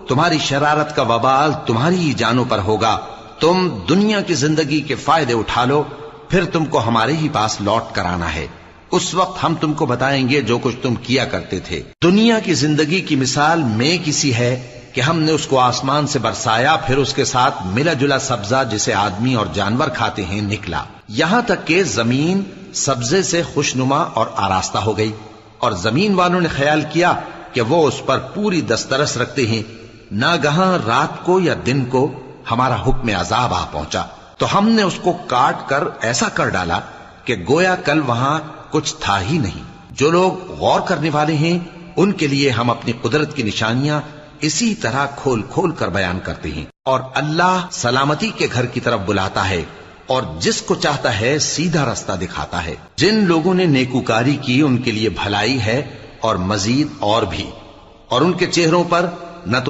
تمہاری شرارت کا وبال تمہاری ہی جانوں پر ہوگا. تم دنیا کی زندگی کے فائدے اٹھا لو، پھر تم کو ہمارے ہی پاس لوٹ کر آنا ہے. اس وقت ہم تم کو بتائیں گے جو کچھ تم کیا کرتے تھے. دنیا کی زندگی کی مثال میں کسی ہے کہ ہم نے اس کو آسمان سے برسایا، پھر اس کے ساتھ ملا جلا سبزہ جسے آدمی اور جانور کھاتے ہیں نکلا، یہاں تک کہ زمین سبزے سے خوشنما اور آراستہ ہو گئی. اور زمین والوں نے خیال کیا کہ وہ اس پر پوری دسترس رکھتے ہیں. ناگہاں رات کو یا دن کو ہمارا حکم عذاب آ پہنچا تو ہم نے اس کو کاٹ کر ایسا کر ڈالا کہ گویا کل وہاں کچھ تھا ہی نہیں. جو لوگ غور کرنے والے ہیں ان کے لیے ہم اپنی قدرت کی نشانیاں اسی طرح کھول کھول کر بیان کرتے ہیں. اور اللہ سلامتی کے گھر کی طرف بلاتا ہے اور جس کو چاہتا ہے سیدھا رستہ دکھاتا ہے. جن لوگوں نے نیکوکاری کی ان کے لیے بھلائی ہے اور مزید اور بھی، اور ان کے چہروں پر